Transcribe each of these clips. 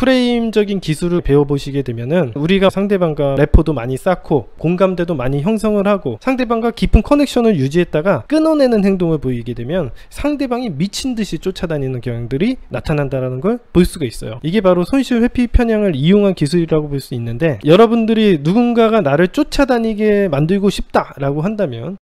프레임적인 기술을 배워보시게 되면은 우리가 상대방과 래퍼도 많이 쌓고 공감대도 많이 형성을 하고 상대방과 깊은 커넥션을 유지했다가 끊어내는 행동을 보이게 되면 상대방이 미친듯이 쫓아다니는 경향들이 나타난다는 걸 볼 수가 있어요. 이게 바로 손실 회피 편향을 이용한 기술이라고 볼 수 있는데, 여러분들이 누군가가 나를 쫓아다니게 만들고 싶다라고 한다면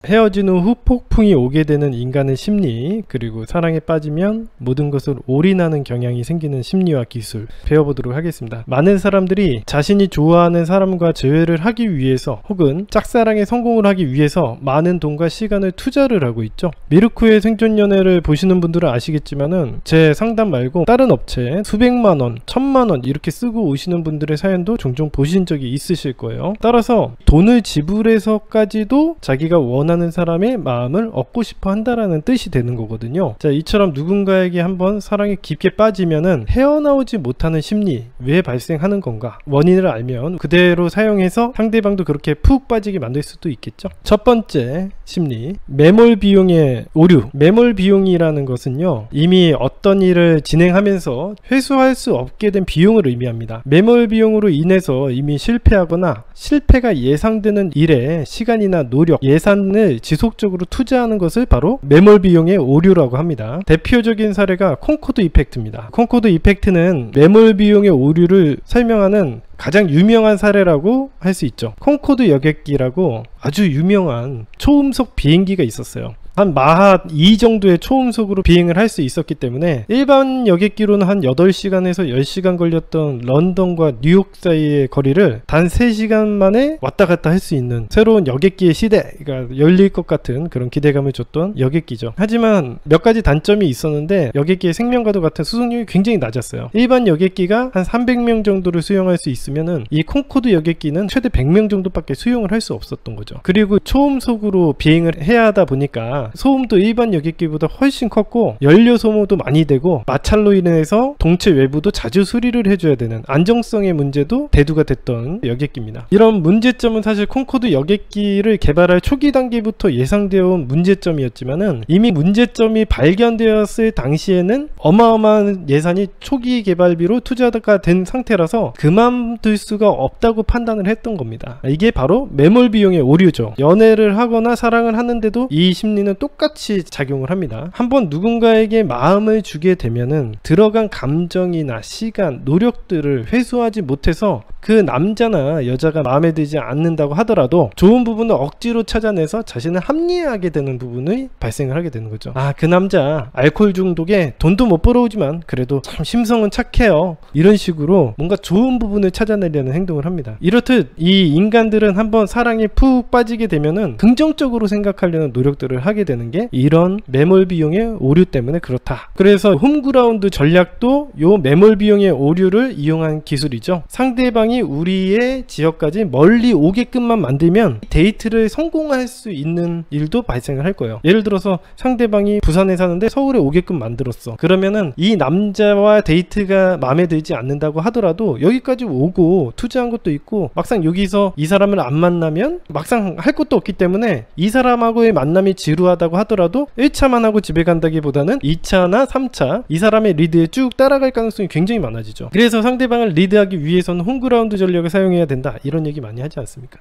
헤어진 후 후폭풍이 오게 되는 인간의 심리, 그리고 사랑에 빠지면 모든 것을 올인하는 경향이 생기는 심리와 기술 배워보도록 하겠습니다. 많은 사람들이 자신이 좋아하는 사람과 재회를 하기 위해서 혹은 짝사랑에 성공을 하기 위해서 많은 돈과 시간을 투자를 하고 있죠. 미르쿠의 생존연애를 보시는 분들은 아시겠지만은 제 상담 말고 다른 업체에 수백만원, 천만원 이렇게 쓰고 오시는 분들의 사연도 종종 보신 적이 있으실 거예요. 따라서 돈을 지불해서까지도 자기가 원하는 사람의 마음을 얻고 싶어 한다라는 뜻이 되는 거거든요. 자, 이처럼 누군가에게 한번 사랑에 깊게 빠지면은 헤어나오지 못하는 심리, 왜 발생하는 건가, 원인을 알면 그대로 사용해서 상대방도 그렇게 푹 빠지게 만들 수도 있겠죠. 첫 번째 심리, 매몰 비용의 오류. 매몰 비용이라는 것은요, 이미 어떤 일을 진행하면서 회수할 수 없게 된 비용을 의미합니다. 매몰 비용으로 인해서 이미 실패하거나 실패가 예상되는 일에 시간이나 노력, 예산을 지속적으로 투자하는 것을 바로 매몰 비용의 오류라고 합니다. 대표적인 사례가 콩코드 이펙트입니다. 콩코드 이펙트는 매몰 비용의 오류를 설명하는 가장 유명한 사례라고 할 수 있죠. 콩코드 여객기라고 아주 유명한 초음속 비행기가 있었어요. 한 마하 2 정도의 초음속으로 비행을 할 수 있었기 때문에 일반 여객기로는 한 8시간에서 10시간 걸렸던 런던과 뉴욕 사이의 거리를 단 3시간 만에 왔다 갔다 할 수 있는 새로운 여객기의 시대가 열릴 것 같은 그런 기대감을 줬던 여객기죠. 하지만 몇 가지 단점이 있었는데 여객기의 생명과도 같은 수송률이 굉장히 낮았어요. 일반 여객기가 한 300명 정도를 수용할 수 있으면은 이 콩코드 여객기는 최대 100명 정도밖에 수용을 할 수 없었던 거죠. 그리고 초음속으로 비행을 해야 하다 보니까 소음도 일반 여객기보다 훨씬 컸고 연료 소모도 많이 되고 마찰로 인해서 동체 외부도 자주 수리를 해줘야 되는 안정성의 문제도 대두가 됐던 여객기입니다. 이런 문제점은 사실 콩코드 여객기를 개발할 초기 단계부터 예상되어 온 문제점이었지만은 이미 문제점이 발견되었을 당시에는 어마어마한 예산이 초기 개발비로 투자가 된 상태라서 그만둘 수가 없다고 판단을 했던 겁니다. 이게 바로 매몰 비용의 오류죠. 연애를 하거나 사랑을 하는데도 이 심리는 똑같이 작용을 합니다. 한번 누군가에게 마음을 주게 되면은 들어간 감정이나 시간, 노력들을 회수하지 못해서 그 남자나 여자가 마음에 들지 않는다고 하더라도 좋은 부분을 억지로 찾아내서 자신을 합리화하게 되는 부분이 발생을 하게 되는 거죠. 아, 그 남자 알코올 중독에 돈도 못 벌어오지만 그래도 참 심성은 착해요. 이런 식으로 뭔가 좋은 부분을 찾아내려는 행동을 합니다. 이렇듯 이 인간들은 한번 사랑에 푹 빠지게 되면은 긍정적으로 생각하려는 노력들을 하게 되는 게 이런 매몰 비용의 오류 때문에 그렇다. 그래서 홈그라운드 전략도 요 매몰 비용의 오류를 이용한 기술이죠. 상대방이 우리의 지역까지 멀리 오게끔만 만들면 데이트를 성공할 수 있는 일도 발생을 할 거예요. 예를 들어서 상대방이 부산에 사는데 서울에 오게끔 만들었어. 그러면은 이 남자와 데이트가 마음에 들지 않는다고 하더라도 여기까지 오고 투자한 것도 있고 막상 여기서 이 사람을 안 만나면 막상 할 것도 없기 때문에 이 사람하고의 만남이 지루하다고 하더라도 1차만 하고 집에 간다기보다는 2차나 3차 이 사람의 리드에 쭉 따라갈 가능성이 굉장히 많아지죠. 그래서 상대방을 리드하기 위해서는 홈그라운드 전략을 사용해야 된다, 이런 얘기 많이 하지 않습니까?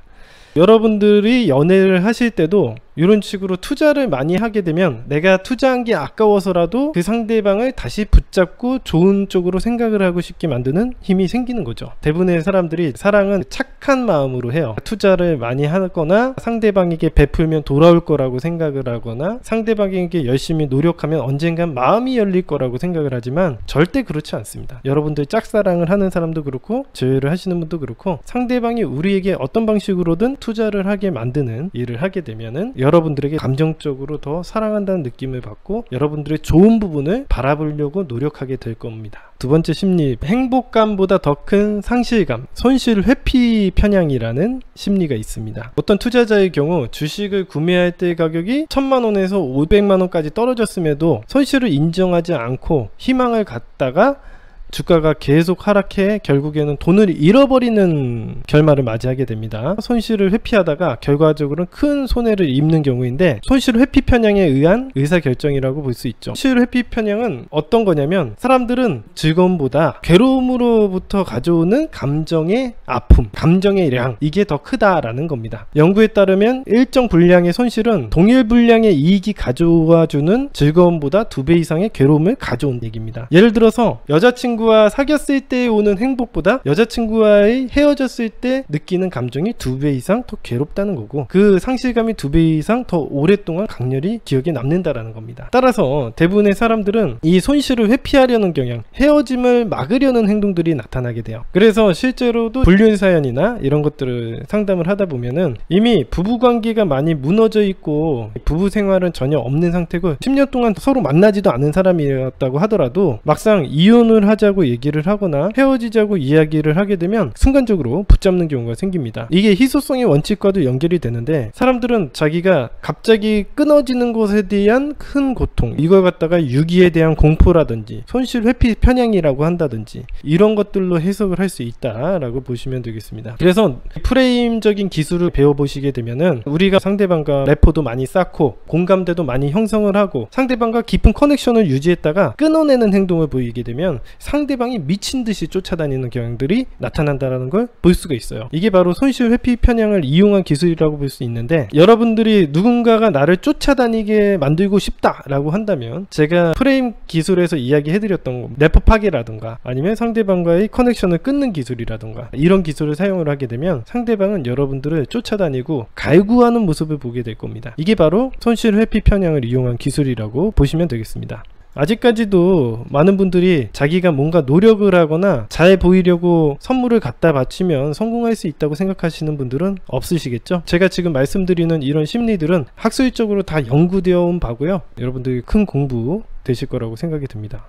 여러분들이 연애를 하실 때도 이런 식으로 투자를 많이 하게 되면 내가 투자한 게 아까워서라도 그 상대방을 다시 붙잡고 좋은 쪽으로 생각을 하고 싶게 만드는 힘이 생기는 거죠. 대부분의 사람들이 사랑은 착한 마음으로 해요. 투자를 많이 하거나 상대방에게 베풀면 돌아올 거라고 생각을 하거나 상대방에게 열심히 노력하면 언젠간 마음이 열릴 거라고 생각을 하지만 절대 그렇지 않습니다. 여러분들 짝사랑을 하는 사람도 그렇고 재회를 하시는 분도 그렇고 상대방이 우리에게 어떤 방식으로든 투자를 하게 만드는 일을 하게 되면은 여러분들에게 감정적으로 더 사랑한다는 느낌을 받고 여러분들의 좋은 부분을 바라보려고 노력하게 될 겁니다. 두 번째 심리, 행복감보다 더 큰 상실감, 손실 회피 편향이라는 심리가 있습니다. 어떤 투자자의 경우 주식을 구매할 때 가격이 1000만원에서 500만원까지 떨어졌음에도 손실을 인정하지 않고 희망을 갖다가 주가가 계속 하락해 결국에는 돈을 잃어버리는 결말을 맞이하게 됩니다. 손실을 회피하다가 결과적으로는 큰 손해를 입는 경우인데, 손실 회피 편향에 의한 의사결정이라고 볼 수 있죠. 손실 회피 편향은 어떤 거냐면, 사람들은 즐거움보다 괴로움으로부터 가져오는 감정의 아픔, 감정의 량, 이게 더 크다라는 겁니다. 연구에 따르면 일정 분량의 손실은 동일 분량의 이익이 가져와주는 즐거움보다 2배 이상의 괴로움을 가져온 얘기입니다. 예를 들어서 여자친구와 사귀었을 때 오는 행복보다 여자친구와의 헤어졌을 때 느끼는 감정이 2배 이상 더 괴롭다는 거고, 그 상실감이 2배 이상 더 오랫동안 강렬히 기억에 남는다라는 겁니다. 따라서 대부분의 사람들은 이 손실을 회피하려는 경향, 헤어짐을 막으려는 행동들이 나타나게 돼요. 그래서 실제로도 불륜 사연이나 이런 것들을 상담을 하다 보면은 이미 부부관계가 많이 무너져 있고 부부 생활은 전혀 없는 상태고 10년 동안 서로 만나지도 않은 사람이었다고 하더라도 막상 이혼을 하자고 얘기를 하거나 헤어지자고 이야기를 하게 되면 순간적으로 붙잡는 경우가 생깁니다. 이게 희소성의 원칙과도 연결이 되는데, 사람들은 자기가 갑자기 끊어지는 것에 대한 큰 고통, 이걸 갖다가 유기에 대한 공포라든지 손실 회피 편향이라고 한다든지 이런 것들로 해석을 할 수 있다라고 보시면 되겠습니다. 그래서 프레임적인 기술을 배워보시게 되면은 우리가 상대방과 래퍼도 많이 쌓고 공감대도 많이 형성을 하고 상대방과 깊은 커넥션을 유지했다가 끊어내는 행동을 보이게 되면 상대방이 미친 듯이 쫓아다니는 경향들이 나타난다는 걸 볼 수가 있어요. 이게 바로 손실 회피 편향을 이용한 기술이라고 볼 수 있는데, 여러분들이 누군가가 나를 쫓아다니게 만들고 싶다라고 한다면 제가 프레임 기술에서 이야기해드렸던 래퍼 파괴라든가 아니면 상대방과의 커넥션을 끊는 기술이라든가 이런 기술을 사용을 하게 되면 상대방은 여러분들을 쫓아다니고 갈구하는 모습을 보게 될 겁니다. 이게 바로 손실 회피 편향을 이용한 기술이라고 보시면 되겠습니다. 아직까지도 많은 분들이 자기가 뭔가 노력을 하거나 잘 보이려고 선물을 갖다 바치면 성공할 수 있다고 생각하시는 분들은 없으시겠죠? 제가 지금 말씀드리는 이런 심리들은 학술적으로 다 연구되어 온 바고요. 여러분들이 큰 공부 되실 거라고 생각이 듭니다.